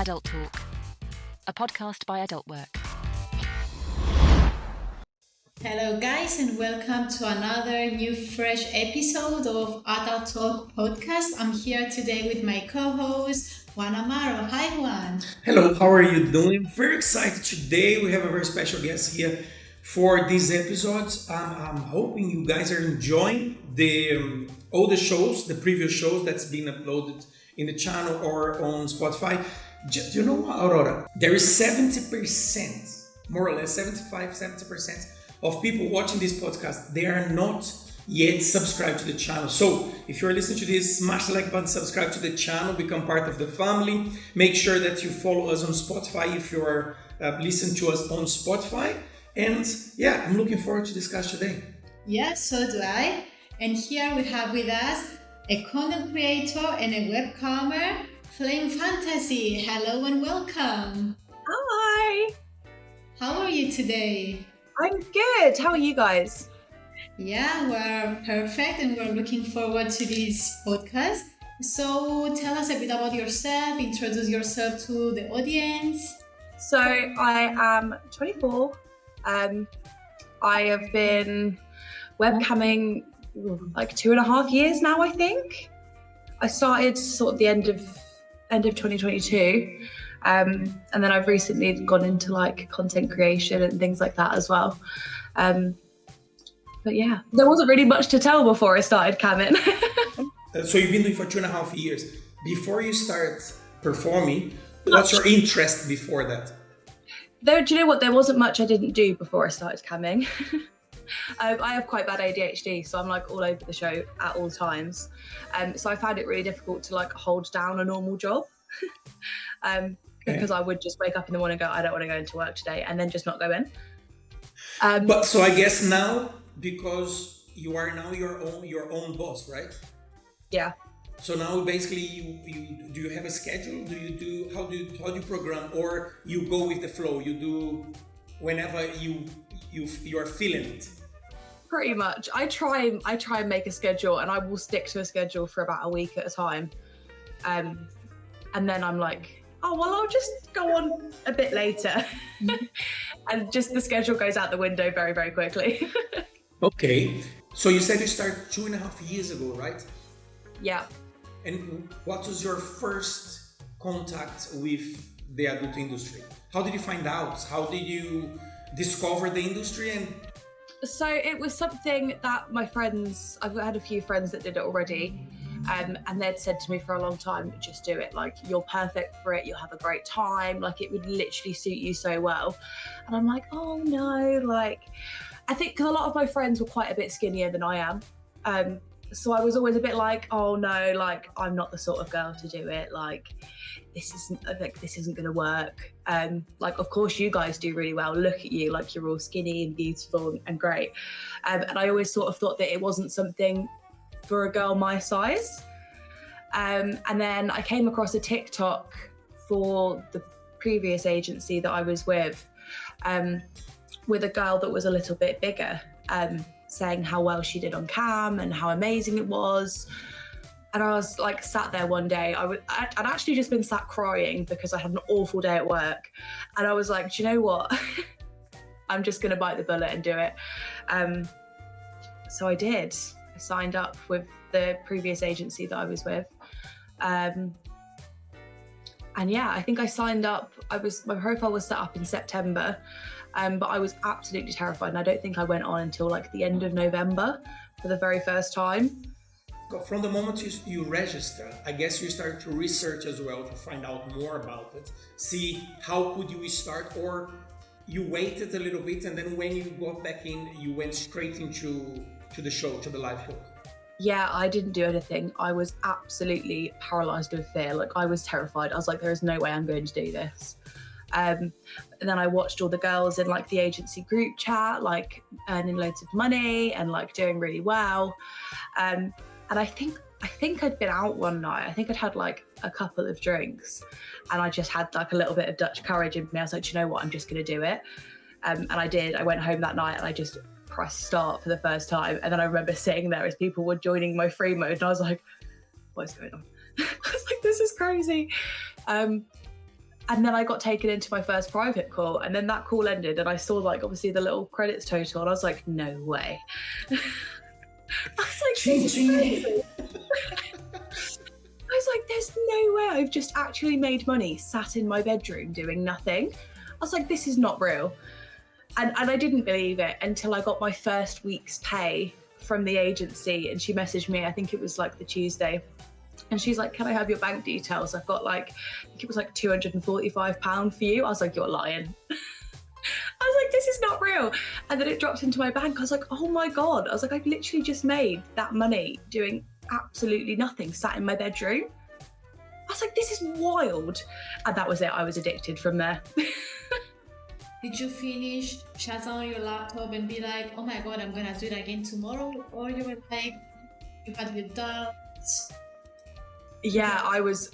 AdultTalk, a podcast by Adult Work. Hello guys, and welcome to another new fresh episode of AdultTalk podcast. I'm here today with my co-host Juan Amaro. Hi Juan. Hello, how are you doing? Very excited today. We have a very special guest here for these episodes. I'm hoping you guys are enjoying all the shows, the previous shows that's been uploaded in the channel or on Spotify. Do you know what, Aurora? There is 70%, more or less 70% of people watching this podcast, they are not yet subscribed to the channel. So if you're listening to this, smash the like button, subscribe to the channel, become part of the family. Make sure that you follow us on Spotify if you're listening to us on Spotify. And yeah, I'm looking forward to discuss today. Yeah, so do I. And here we have with us a content creator and a webcamer, Flame Fantasy. Hello and welcome. Hi. How are you today? I'm good. How are you guys? Yeah, we're perfect and we're looking forward to this podcast. So tell us a bit about yourself, introduce yourself to the audience. So I am 24. I have been webcamming like 2.5 years now, I think. I started sort of the end of 2022. And then I've recently gone into like content creation and things like that as well. But yeah, there wasn't really much to tell before I started camming. So you've been doing for 2.5 years. Before you start performing, what's your interest before that? Do you know what? There wasn't much I didn't do before I started camming. I have quite bad ADHD, so I'm like all over the show at all times. So I found it really difficult to like hold down a normal job. Because I would just wake up in the morning and go, I don't want to go into work today, and then just not go in. But so I guess now, because you are now your own boss, right? Yeah. So now basically you do you have a schedule? How do you program, or you go with the flow? You do whenever you are feeling it. Pretty much. I try and make a schedule, and I will stick to a schedule for about a week at a time. And then I'm like, oh, well, I'll just go on a bit later. And just the schedule goes out the window very, very quickly. Okay. So you said you started 2.5 years ago, right? Yeah. And what was your first contact with the adult industry? How did you find out? How did you discover the industry? And so it was something that I've had a few friends that did it already. And they'd said to me for a long time, just do it. Like, you're perfect for it. You'll have a great time. Like, it would literally suit you so well. And I'm like, oh no. Like, I think because a lot of my friends were quite a bit skinnier than I am. So I was always a bit like, oh no, like, I'm not the sort of girl to do it. Like, this isn't going to work. Like, of course you guys do really well. Look at you, like, you're all skinny and beautiful and great. And I always sort of thought that it wasn't something for a girl my size. And then I came across a TikTok for the previous agency that I was with a girl that was a little bit bigger, saying how well she did on cam and how amazing it was. And I was like sat there one day, I'd actually just been sat crying because I had an awful day at work. And I was like, do you know what? I'm just gonna bite the bullet and do it. So I did. I signed up with the previous agency that I was with. And yeah, I think I signed up, my profile was set up in September, but I was absolutely terrified. And I don't think I went on until like the end of November for the very first time. From the moment you register, I guess you start to research as well to find out more about it. See how could you start, or you waited a little bit and then when you got back in, you went straight into the show, to the live show. Yeah, I didn't do anything. I was absolutely paralyzed with fear. Like, I was terrified. I was like, there is no way I'm going to do this. And then I watched all the girls in like the agency group chat, like earning loads of money and like doing really well. And I think I'd been out one night. I think I'd had like a couple of drinks and I just had like a little bit of Dutch courage in me. I was like, do you know what? I'm just going to do it. And I did. I went home that night and I just press start for the first time, and then I remember sitting there as people were joining my free mode and I was like, what is going on? I was like, this is crazy. And then I got taken into my first private call, and then that call ended, and I saw like obviously the little credits total, and I was like, no way. I was like, this is crazy. I was like, there's no way I've just actually made money sat in my bedroom doing nothing. I was like, this is not real. And I didn't believe it until I got my first week's pay from the agency, and she messaged me, I think it was like the Tuesday. And she's like, can I have your bank details? I've got like, I think it was like £245 for you. I was like, you're lying. I was like, this is not real. And then it dropped into my bank. I was like, oh my God. I was like, I've literally just made that money doing absolutely nothing, sat in my bedroom. I was like, this is wild. And that was it. I was addicted from there. Did you finish, shut down your laptop and be like, oh my God, I'm going to do it again tomorrow? Or you were like, you had your doubts? Yeah, I was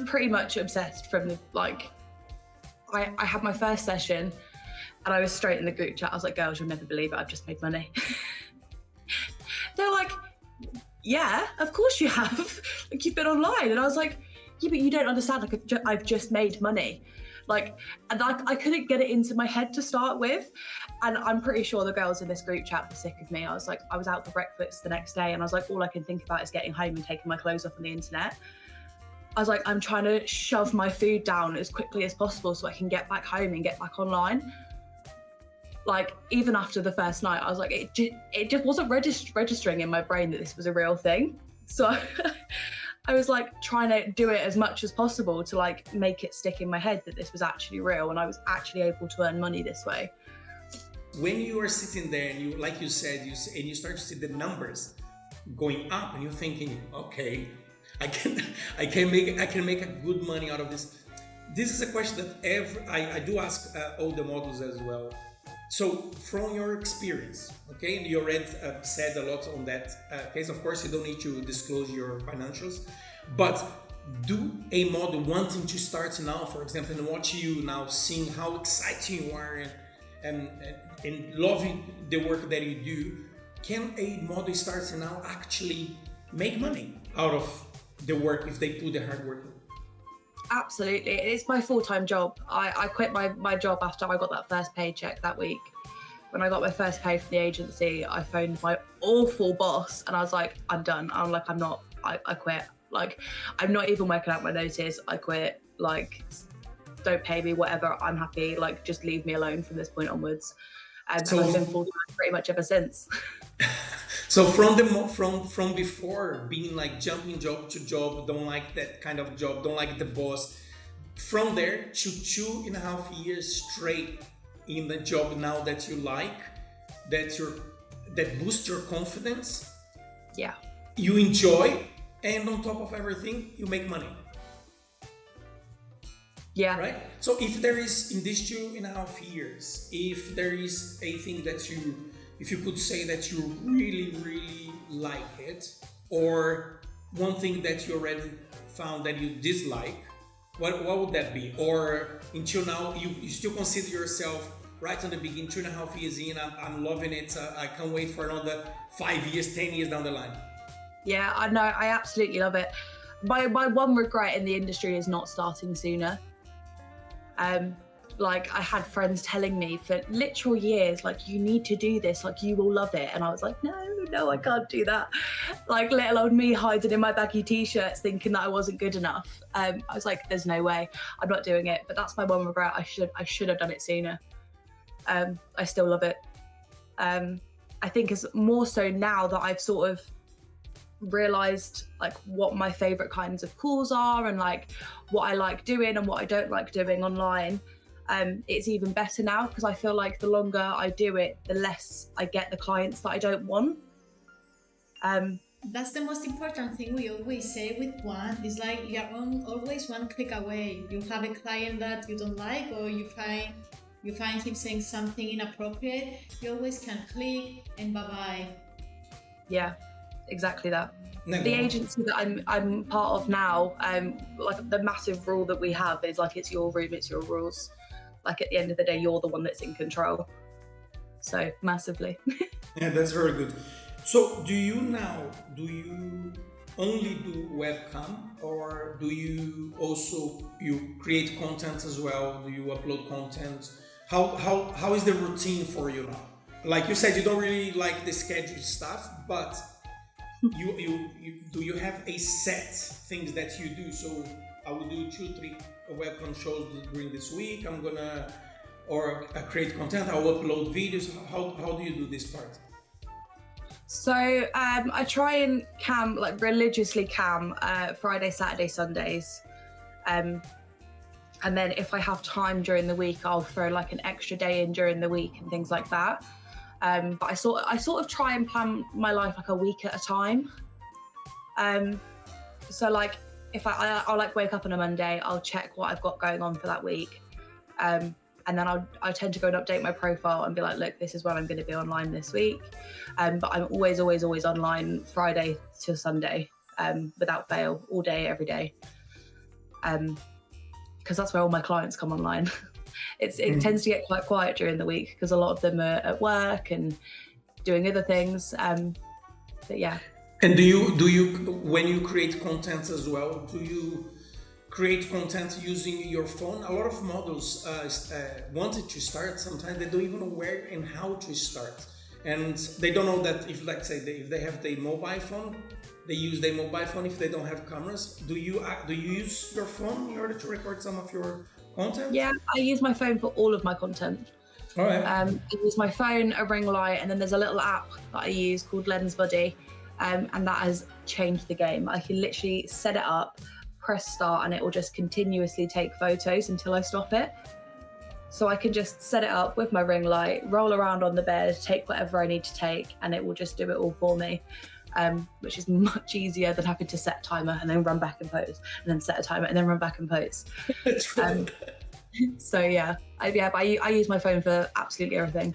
pretty much obsessed from the, like, I had my first session and I was straight in the group chat. I was like, girls, you'll never believe it. I've just made money. They're like, yeah, of course you have. Like, you've been online. And I was like, yeah, but you don't understand. Like, I've just made money. Like, and I couldn't get it into my head to start with. And I'm pretty sure the girls in this group chat were sick of me. I was out for breakfast the next day and I was like, all I can think about is getting home and taking my clothes off on the internet. I was like, I'm trying to shove my food down as quickly as possible so I can get back home and get back online. Like, even after the first night, I was like, it just wasn't registering in my brain that this was a real thing. So I was like trying to do it as much as possible to like make it stick in my head that this was actually real and I was actually able to earn money this way. When you are sitting there and you, like you said, you start to see the numbers going up and you're thinking, okay, I can make a good money out of this. This is a question that I do ask all the models as well. So from your experience, okay, and you already said a lot on that case. Of course, you don't need to disclose your financials, but do a model wanting to start now, for example, and watch you now, seeing how exciting you are and loving the work that you do, can a model starting now actually make money out of the work if they put the hard work in? Absolutely. It's my full-time job. I quit my job after I got that first paycheck that week. When I got my first pay from the agency, I phoned my awful boss and I was like, I'm done. I quit. Like, I'm not even working out my notice. I quit. Like, don't pay me, whatever. I'm happy. Like, just leave me alone from this point onwards. So I've been full-time pretty much ever since. So from before being like jumping job to job, don't like that kind of job, don't like the boss, from there to 2.5 years straight in the job now that you like, that boosts your confidence. Yeah. You enjoy, and on top of everything, you make money. Yeah. Right? So if there is, in these 2.5 years, if there is a thing that if you could say that you really, really like it, or one thing that you already found that you dislike, what would that be? Or until now, you still consider yourself, right on the beginning, 2.5 years in, I'm loving it, I can't wait for another 5 years, 10 years down the line? Yeah, I know, I absolutely love it. My one regret in the industry is not starting sooner. Like, I had friends telling me for literal years, like, you need to do this, like, you will love it. And I was like, no, I can't do that. Like, little old me hiding in my baggy t-shirts thinking that I wasn't good enough. I was like, there's no way, I'm not doing it. But that's my one regret. I should have done it sooner. I still love it. I think it's more so now that I've sort of realized like what my favorite kinds of calls are and like what I like doing and what I don't like doing online. It's even better now because I feel like the longer I do it, the less I get the clients that I don't want. That's the most important thing we always say with one. It's like you're always one click away. You have a client that you don't like, or you find him saying something inappropriate. You always can click and bye-bye. Yeah, exactly that. The agency that I'm part of now, like the massive rule that we have is like, it's your room, it's your rules. Like, at the end of the day, you're the one that's in control. So massively. Yeah, that's very good. So do you only do webcam, or do you also create content as well? Do you upload content? How is the routine for you now? Like you said, you don't really like the scheduled stuff, but you have a set things that you do? So I will do 2-3 webcam shows during this week. I create content. I'll upload videos. How do you do this part? So I try and cam, like religiously cam, Friday, Saturday, Sundays. And then if I have time during the week, I'll throw like an extra day in during the week and things like that. But I sort of try and plan my life like a week at a time. So like if I'll like wake up on a Monday, I'll check what I've got going on for that week. And then I tend to go and update my profile and be like, look, this is when I'm going to be online this week. But I'm always online Friday to Sunday, without fail, all day, every day. Because that's where all my clients come online. It tends to get quite quiet during the week because a lot of them are at work and doing other things. But yeah. And do you when you create content as well, do you create content using your phone? A lot of models wanted to start. Sometimes they don't even know where and how to start, and they don't know that if, let's say, if they have the mobile phone, they use their mobile phone. If they don't have cameras, do you use your phone in order to record some of your content? Yeah, I use my phone for all of my content. All right. I use my phone, a ring light, and then there's a little app that I use called Lens Buddy, and that has changed the game. I can literally set it up, press start, and it will just continuously take photos until I stop it. So I can just set it up with my ring light, roll around on the bed, take whatever I need to take, and it will just do it all for me, which is much easier than having to set a timer and then run back and pose, and then set a timer and then run back and pose. So yeah, I use my phone for absolutely everything.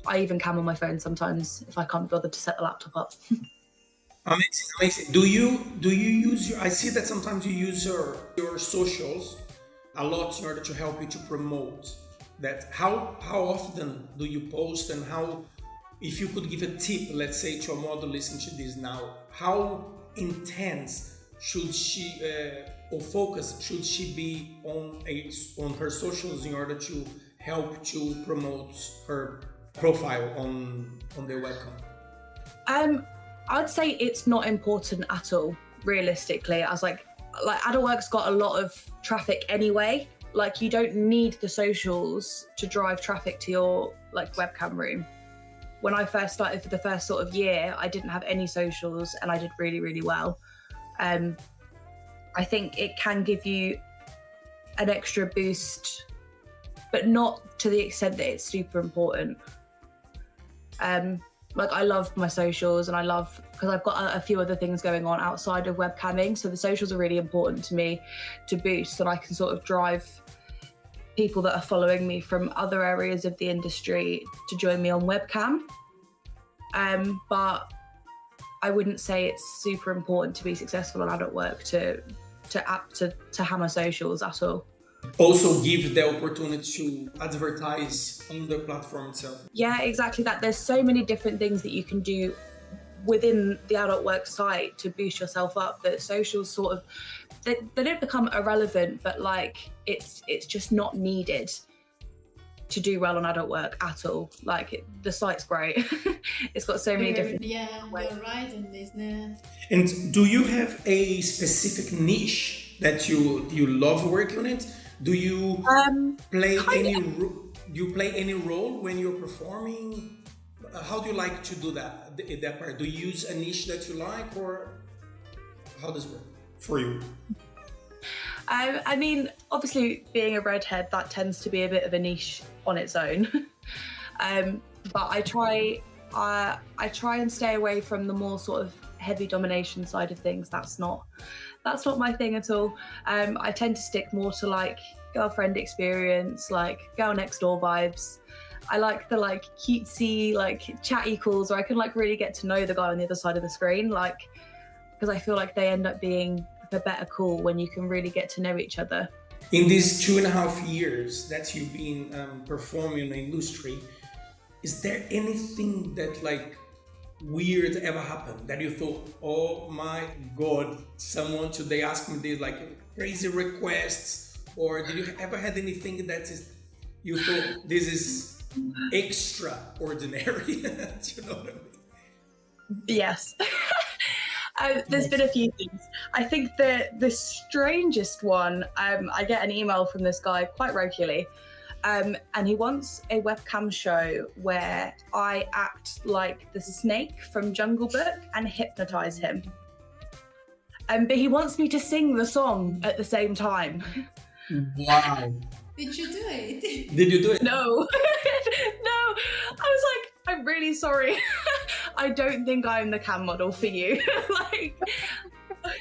I even cam on my phone sometimes if I can't bother to set the laptop up. Amazing. Do you use I see that sometimes you use your socials a lot in order to help you to promote that. How often do you post, and how, if you could give a tip, let's say, to a model listening to this now, how intense should she or focus should she be on her socials in order to help to promote her profile on the webcam? I'd say it's not important at all, realistically. I was like AdultWork's got a lot of traffic anyway. Like, you don't need the socials to drive traffic to your like webcam room. When I first started, for the first sort of year, I didn't have any socials and I did really, really well. I think it can give you an extra boost, but not to the extent that it's super important. Like, I love my socials, and I love, because I've got a few other things going on outside of webcamming, so the socials are really important to me to boost, and I can sort of drive people that are following me from other areas of the industry to join me on webcam. But I wouldn't say it's super important to be successful on AdultWork to hammer socials at all. Also give the opportunity to advertise on the platform itself. Yeah, exactly that. There's so many different things that you can do within the AdultWork site to boost yourself up, that socials sort of, they don't become irrelevant, but like it's just not needed to do well on AdultWork at all. Like, the site's great. It's got so many different... Yeah, you're right on this, yeah. And do you have a specific niche that you love working on it? Do you play any role when you're performing? How do you like to do that part? Do you use a niche that you like, or how does it work for you? I mean, obviously, being a redhead, that tends to be a bit of a niche on its own. But I try and stay away from the more sort of heavy domination side of things. That's not my thing at all. I tend to stick more to like girlfriend experience, like girl next door vibes. I like the like cutesy, like chatty calls where I can like really get to know the guy on the other side of the screen, like, because I feel like they end up being a better call when you can really get to know each other. In these 2.5 years that you've been performing in the industry, is there anything that like weird ever happened that you thought, oh my God, someone today asked me this, like crazy requests, or did you ever had anything that is, you thought this is extraordinary? Do you know what I mean? Yes. There's been a few things. I think the strangest one, I get an email from this guy quite regularly, and he wants a webcam show where I act like the snake from Jungle Book and hypnotize him. But he wants me to sing the song at the same time. Wow. Did you do it? Did you do it? No. No. I was like, I'm really sorry. I don't think I'm the cam model for you. But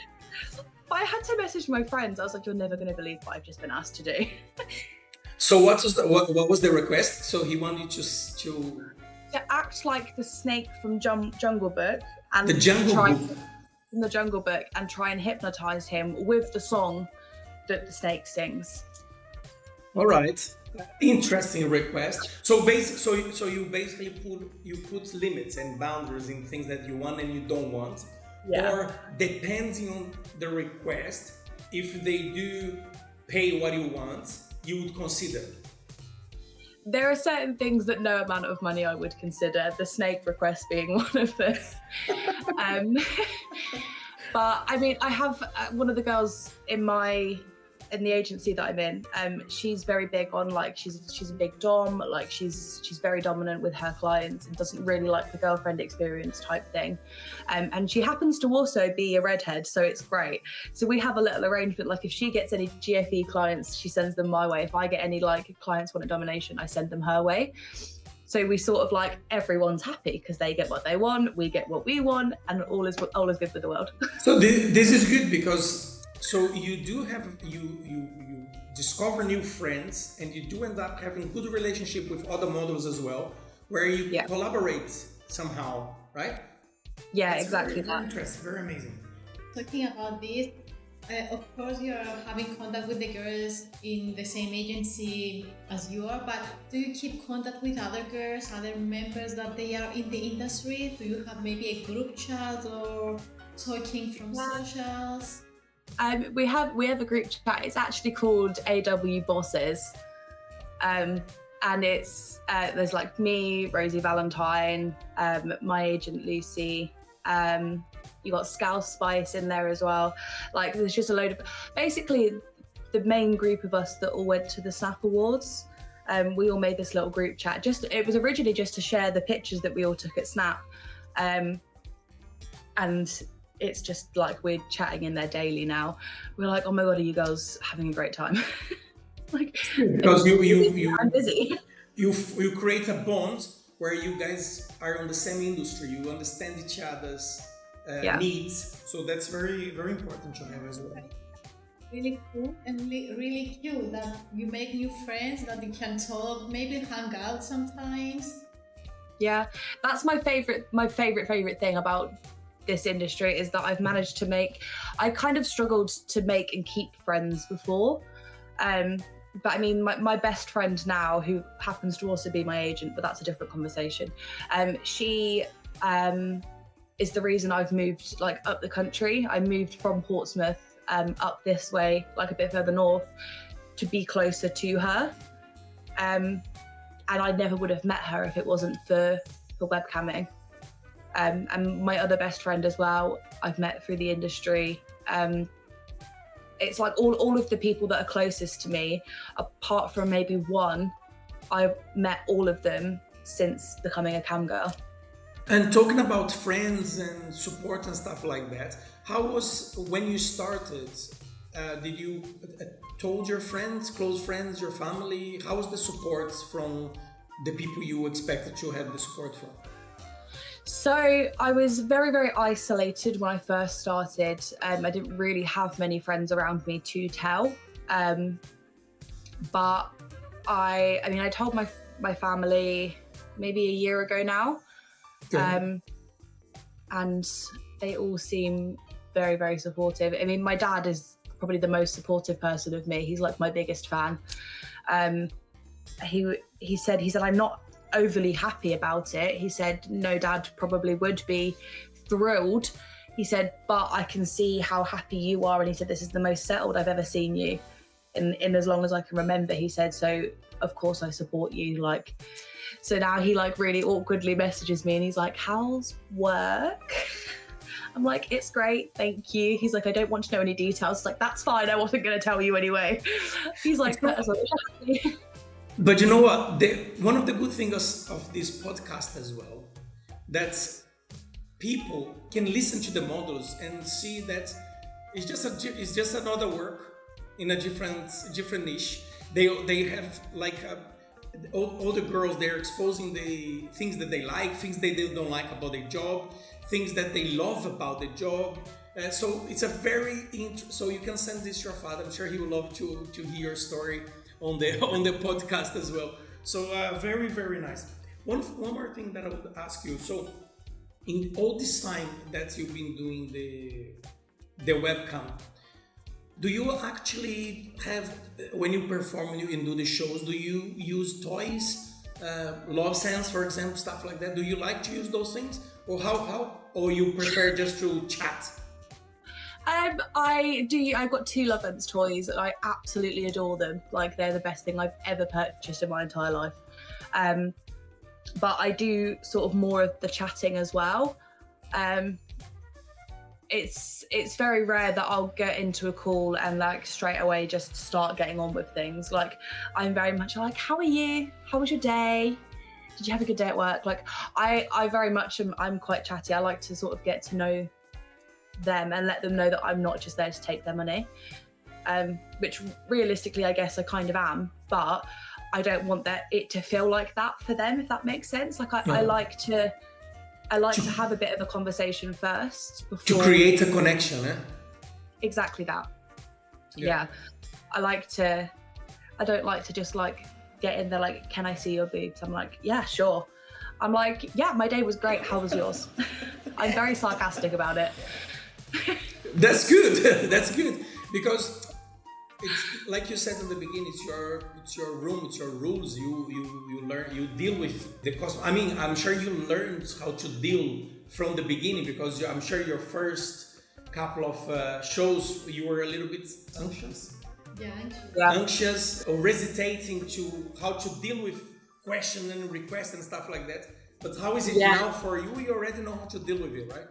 I had to message my friends. I was like, you're never going to believe what I've just been asked to do. So what was the request? So he wanted to act like the snake from Jungle Book and the Jungle Book. From the Jungle Book, and try and hypnotize him with the song that the snake sings. All right, interesting request. So you basically put limits and boundaries in things that you want and you don't want, or depending on the request, if they do pay what you want, you would consider. There are certain things that no amount of money I would consider, the snake request being one of them. But I mean, I have one of the girls in the agency that I'm in. She's very big on she's a big dom. Like she's very dominant with her clients and doesn't really like the girlfriend experience type thing. And she happens to also be a redhead, so it's great. So we have a little arrangement. Like if she gets any GFE clients, she sends them my way. If I get any clients wanting domination, I send them her way. So we sort of everyone's happy because they get what they want, we get what we want, and all is good with the world. So this is good because you do have you discover new friends, and you do end up having good relationship with other models as well, where you collaborate somehow, right? Yeah, That's exactly. Very interesting, very amazing. Talking about this, of course you're having contact with the girls in the same agency as you are, but do you keep contact with other girls, other members that they are in the industry? Do you have maybe a group chat or talking from socials? We have a group chat. It's actually called AW Bosses, and it's there's me, Rosie Valentine, my agent Lucy. You got Scouse Spice in there as well. There's just a load of, basically the main group of us that all went to the Snap Awards. We all made this little group chat. It was originally just to share the pictures that we all took at Snap, and it's just we're chatting in there daily now. We're like, oh my God, are you girls having a great time? Because I'm busy. You create a bond where you guys are in the same industry. You understand each other's needs. So that's very, very important to have as well. Really cool and really cute that you make new friends, that you can talk, maybe hang out sometimes. Yeah, that's my favorite thing about this industry, is that I've managed to I kind of struggled to make and keep friends before. But I mean, my best friend now, who happens to also be my agent, but that's a different conversation. She is the reason I've moved up the country. I moved from Portsmouth up this way, a bit further north, to be closer to her. And I never would have met her if it wasn't for webcamming. And my other best friend as well, I've met through the industry. It's all of the people that are closest to me, apart from maybe one, I've met all of them since becoming a cam girl. And talking about friends and support and stuff like that, how was when you started? Did you told your friends, close friends, your family? How was the support from the people you expected to have the support from? So I was very, very isolated when I first started. I didn't really have many friends around me to tell. But I told my family maybe a year ago now. Okay. And they all seem very, very supportive. I mean, my dad is probably the most supportive person of me. He's my biggest fan. He said, I'm not overly happy about it. He said, no, Dad probably would be thrilled. He said, but I can see how happy you are. And he said, this is the most settled I've ever seen you in as long as I can remember. He said, so of course I support you. Like, so now he like really awkwardly messages me and he's like, how's work? I'm like, it's great, thank you. He's like, I don't want to know any details. Like, that's fine, I wasn't going to tell you anyway. He's like, that's okay. But you know what? One of the good things of this podcast as well, that's people can listen to the models and see that it's just another work in a different niche. They have like all the girls, they're exposing the things that they like, things they don't like about their job, things that they love about the job. So it's a very so you can send this to your father. I'm sure he would love to hear your story on the podcast as well. So very, very nice. One more thing that I would ask you. So in all this time that you've been doing the webcam, do you actually have, when you perform and do the shows, do you use toys, love sense, for example, stuff like that? Do you like to use those things, or how or you prefer just to chat? I do. I've got 2 Love Sense toys and I absolutely adore them. Like, they're the best thing I've ever purchased in my entire life. But I do sort of more of the chatting as well. It's very rare that I'll get into a call and like straight away just start getting on with things. Like, I'm very much like, how are you? How was your day? Did you have a good day at work? Like, I very much I'm quite chatty. I like to sort of get to know them and let them know that I'm not just there to take their money, which realistically I guess I kind of am, but I don't want it to feel like that for them, if that makes sense. Like, I like to have a bit of a conversation first before, to create a connection, eh? Exactly that. Yeah. I don't like to just like get in there like, can I see your boobs? I'm like, yeah, sure. I'm like, yeah, my day was great, how was yours? I'm very sarcastic about it. That's good. That's good, because it's like you said in the beginning. It's your room. It's your rules. You learn. You deal with the cost. I mean, I'm sure you learned how to deal from the beginning, because I'm sure your first couple of shows you were a little bit anxious. Yeah, anxious or hesitating to how to deal with questions and requests and stuff like that. But how is it now for you? You already know how to deal with it, right?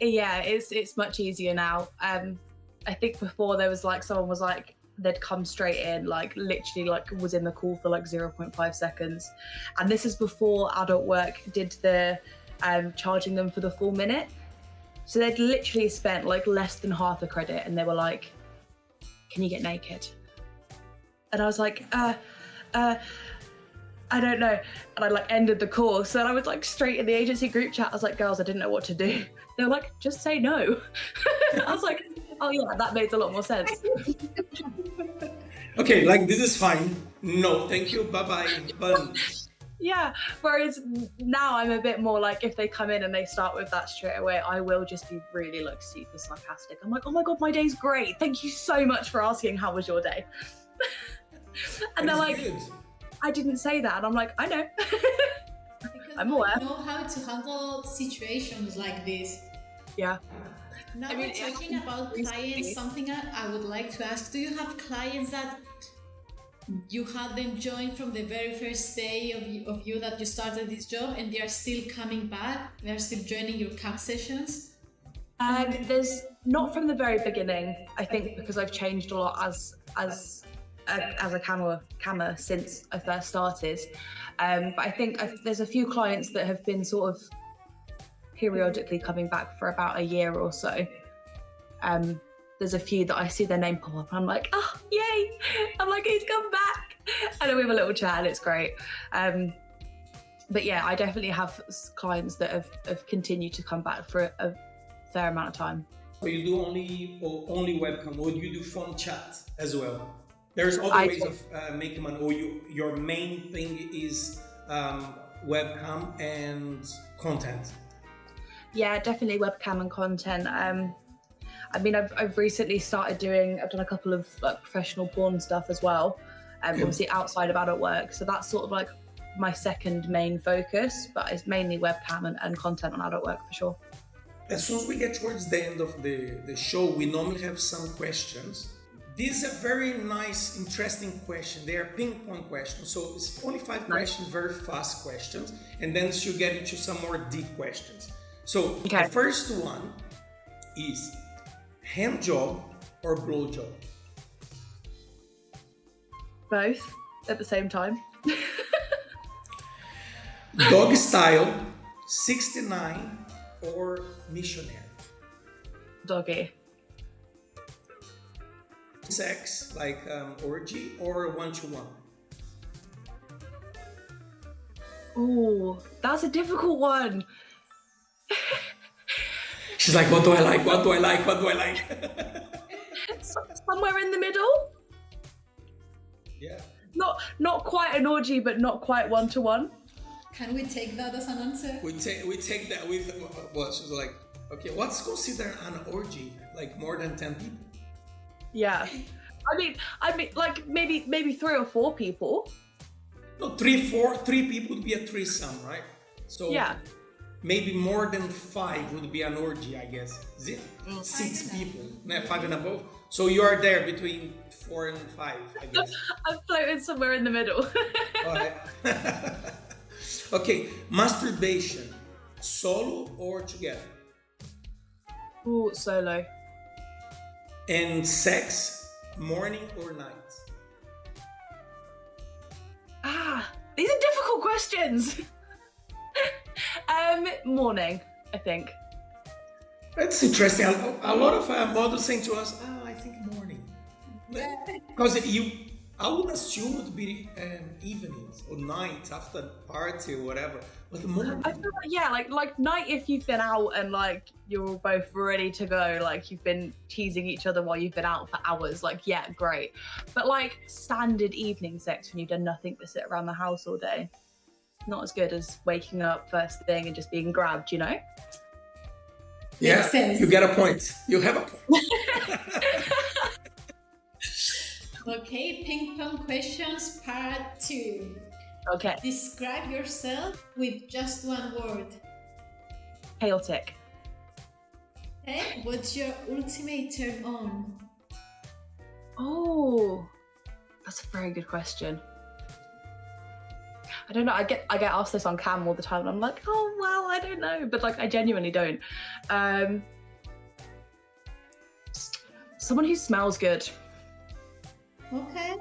Yeah, it's much easier now. I think before there was like, someone was like, they'd come straight in, like literally like was in the call for like 0.5 seconds. And this is before AdultWork did the charging them for the full minute. So they'd literally spent like less than half a credit and they were like, can you get naked? And I was like, I don't know. And I like ended the course and I was like straight in the agency group chat. I was like, girls, I didn't know what to do. They were like, just say no. I was like, oh yeah, that makes a lot more sense. Okay, like this is fine. No, thank you. Bye-bye. Yeah, whereas now I'm a bit more like, if they come in and they start with that straight away, I will just be really like super sarcastic. I'm like, oh my God, my day's great. Thank you so much for asking, how was your day? And they're like, good. I didn't say that. And I'm like, I know. I'm aware. You know how to handle situations like this. Yeah. Now we're talking about clients, something I would like to ask, do you have clients that you had them join from the very first day of you that you started this job and they are still coming back? They are still joining your camp sessions? There's not from the very beginning, I think, because I've changed a lot as a camera since I first started. But I think there's a few clients that have been sort of periodically coming back for about a year or so. There's a few that I see their name pop up and I'm like, oh, yay! I'm like, he's come back! And then we have a little chat and it's great. But yeah, I definitely have clients that have continued to come back for a fair amount of time. So you do only webcam, or do you do phone chat as well? There's other ways of making money, or your main thing is webcam and content? Yeah, definitely webcam and content. I mean, I've recently I've done a couple of like professional porn stuff as well, obviously outside of AdultWork. So that's sort of like my second main focus, but it's mainly webcam and content on adult work for sure. As soon as we get towards the end of the show, we normally have some questions. This is a very nice, interesting question. They are ping-pong questions. So it's only 5 questions, very fast questions. And then she'll get into some more deep questions. So the first one is hand job or blow job? Both at the same time. Dog style, 69 or missionary? Doggy. Sex, like orgy or one-to-one? Oh, that's a difficult one. She's like, what do I like? What do I like? What do I like? Somewhere in the middle. Yeah. Not quite an orgy, but not quite one-to-one. Can we take that as an answer? We take that with what? She's like, okay, what's considered an orgy? Like more than 10 people? Yeah. I mean, like maybe 3 or 4 people. No, 3 people would be a threesome, right? So yeah. Maybe more than 5 would be an orgy, I guess. Is it? 6 people, 5 and above. So you are there between 4 and 5, I guess. I'm floating somewhere in the middle. All right. Okay, masturbation, solo or together? Ooh, solo. And sex, morning or night? These are difficult questions. Morning, I think. That's interesting. A lot of models saying to us, I think morning. Because I would assume it would be evenings or nights after party or whatever. But the morning. I feel like, yeah, like night if you've been out and like you're both ready to go, like you've been teasing each other while you've been out for hours, like yeah, great. But like standard evening sex when you've done nothing but sit around the house all day, not as good as waking up first thing and just being grabbed, you know? Yeah, you get a point. You have a point. Okay, ping pong questions part 2. Okay. Describe yourself with just one word. Chaotic. Okay, what's your ultimate turn on? Oh, that's a very good question. I don't know. I get asked this on cam all the time, and I'm like, oh well, I don't know, but like I genuinely don't. Someone who smells good. Okay,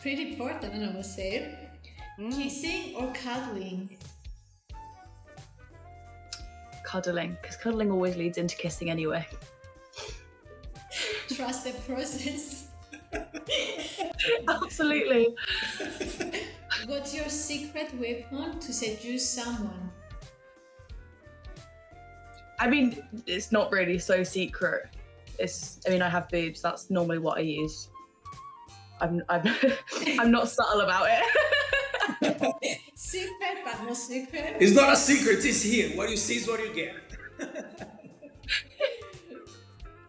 pretty important, I would say. Kissing or cuddling? Cuddling, because cuddling always leads into kissing anyway. Trust the process. Absolutely. What's your secret weapon to seduce someone? I mean, it's not really so secret. I have boobs. That's normally what I use. I'm not subtle about it. Secret, but no secret. It's not a secret. It's here. What you see is what you get.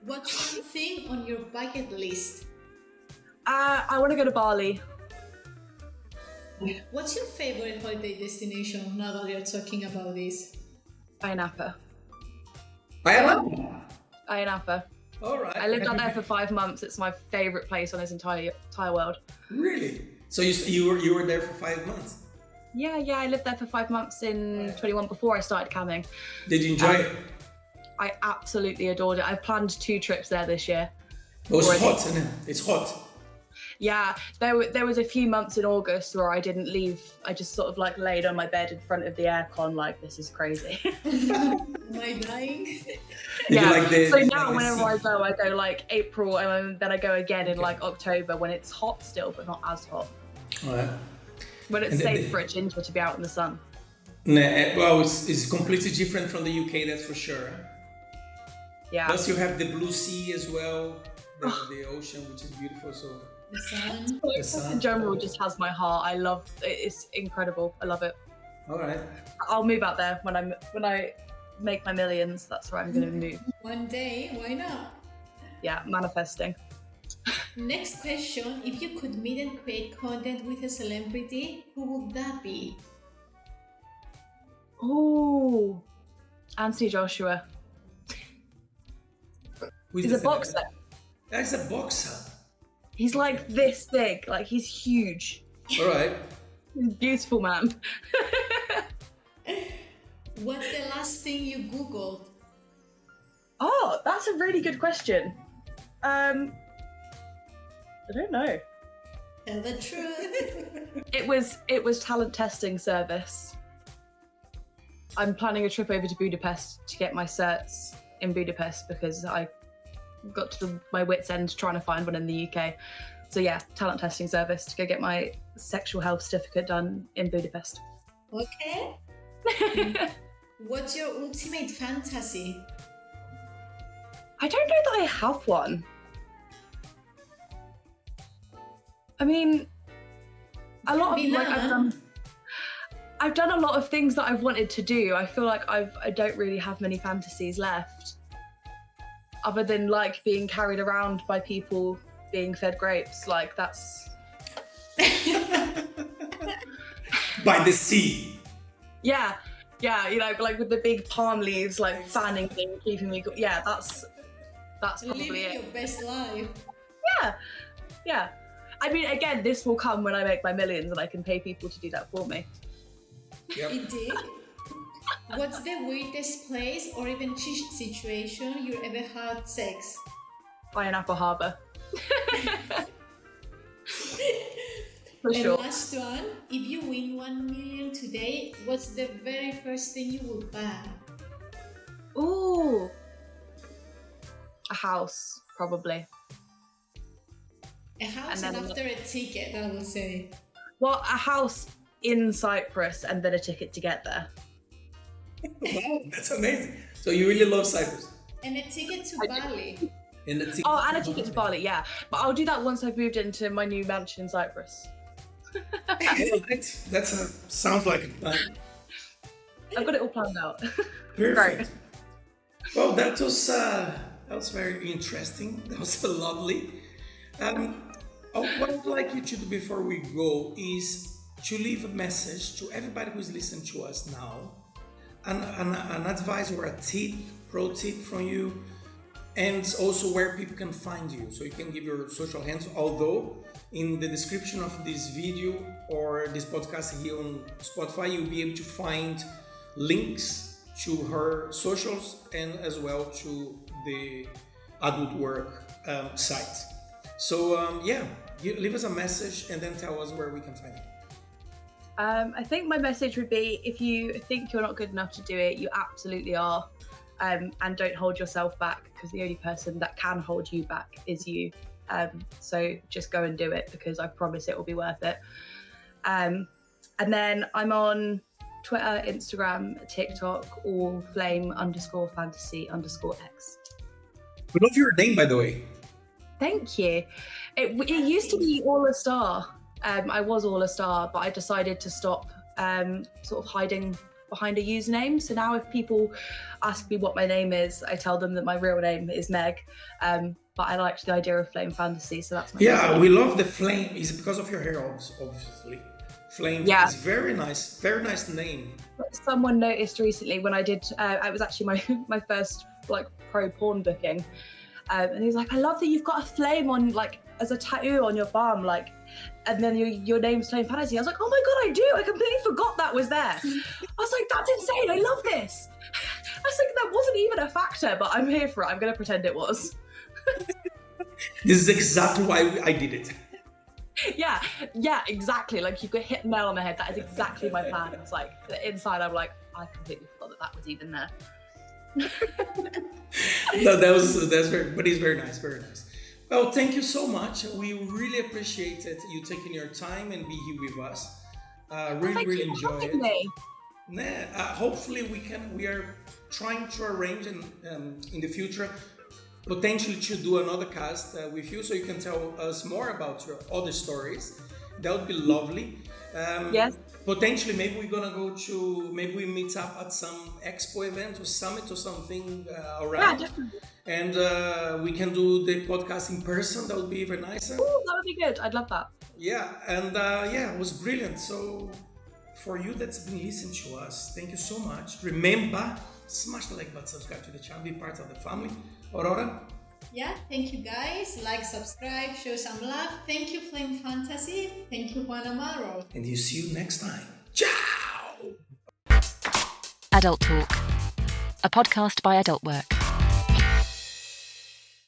What's one thing on your bucket list? I want to go to Bali. What's your favorite holiday destination now that you're talking about this? Ayia Napa. Ayia Napa. All right. I lived out there for 5 months. It's my favorite place on this entire world. Really? So you were there for 5 months? Yeah. I lived there for 5 months in 21 before I started camming. Did you enjoy it? I absolutely adored it. I've planned 2 trips there this year. It was hot, isn't it? It's hot. Yeah, there was a few months in August where I didn't leave. I just sort of like laid on my bed in front of the aircon like, this is crazy. Am I dying? Yeah, like so now whenever I go like April and then I go again in like October when it's hot still, but not as hot. All right. When it's safe for a ginger to be out in the sun. Well, it's completely different from the UK, that's for sure. Yeah. Plus you have the blue sea as well, the ocean, which is beautiful. So The sun. In general, just has my heart. I love it. It's incredible. I love it. All right. I'll move out there when I make my millions. That's where I'm going to move. One day, why not? Yeah, manifesting. Next question: if you could meet and create content with a celebrity, who would that be? Oh, Anthony Joshua. He's a boxer. That's a boxer. He's like this big, like he's huge. All right. He's a beautiful man. What's the last thing you Googled? Oh, that's a really good question. I don't know. Tell the truth. It was talent testing service. I'm planning a trip over to Budapest to get my certs in Budapest because I got to my wit's end trying to find one in the UK. So yeah, talent testing service to go get my sexual health certificate done in Budapest. Okay. What's your ultimate fantasy? I don't know that I have one. I mean, a lot of like I've done a lot of things that I've wanted to do. I feel like I don't really have many fantasies left, other than like being carried around by people being fed grapes. Like that's by the sea. Yeah, you know, like with the big palm leaves, like fanning me, keeping me. Yeah, that's probably living it. your best life. Yeah. I mean, again, this will come when I make my millions and I can pay people to do that for me. Yep. Indeed. What's the weirdest place or even situation you ever had sex? Pineapple Harbour. For And sure. last one, if you win 1 million today, what's the very first thing you would buy? Ooh. A house, probably. A house and then after a ticket, I will say. Well, a house in Cyprus and then a ticket to get there. Wow, that's amazing. So you really love Cyprus. And a ticket to Bali. And a Oh, and a ticket to Bali, yeah. But I'll do that once I've moved into my new mansion in Cyprus. That sounds like a plan. I've got it all planned out. Perfect. Well, that was very interesting. That was lovely. What I'd like you to do before we go is to leave a message to everybody who's listening to us now, an advice or a tip, pro tip from you, and also where people can find you. So you can give your social handles, although in the description of this video or this podcast here on Spotify, you'll be able to find links to her socials and as well to the Adult Work site. So you leave us a message and then tell us where we can find you. I think my message would be, if you think you're not good enough to do it, you absolutely are. And don't hold yourself back, because the only person that can hold you back is you. So just go and do it, because I promise it will be worth it. And then I'm on Twitter, Instagram, TikTok, all flame_fantasy_X. We love your name, by the way. Thank you. It used to be All a Star. I was All a Star, but I decided to stop sort of hiding behind a username. So now if people ask me what my name is, I tell them that my real name is Meg. But I liked the idea of Flame Fantasy, so that's my name. We love the flame. It's because of your hair, obviously. Flame is very nice name. Someone noticed recently when I did, it was actually my first like pro porn booking. And he was like, I love that you've got a flame on, like, as a tattoo on your bum, like, and then your name's Flame Fantasy. I was like, oh my God, I do. I completely forgot that was there. I was like, that's insane. I love this. I was like, that wasn't even a factor, but I'm here for it. I'm going to pretend it was. This is exactly why I did it. Yeah, exactly. Like, you could hit the nail on the head. That is exactly my plan. It's like, inside, I'm like, I completely forgot that was even there. No, that's very, but it's very nice. Well, thank you so much. We really appreciated you taking your time and be here with us. Really enjoy it. Hopefully we are trying to arrange in the future potentially to do another cast with you, so you can tell us more about your other stories. That would be lovely. Yes. Potentially, maybe we're gonna maybe we meet up at some expo event or summit or something around. Yeah, definitely. And we can do the podcast in person. That would be even nicer. Oh, that would be good. I'd love that. Yeah, and it was brilliant. So For you that's been listening to us, thank you so much. Remember, smash the like button, subscribe to the channel, be part of the family. Aurora? Yeah, thank you guys. Like, subscribe, show some love. Thank you, Flame Fantasy. Thank you, Juan Amaro. And you see you next time. Ciao! Adult Talk, a podcast by AdultWork.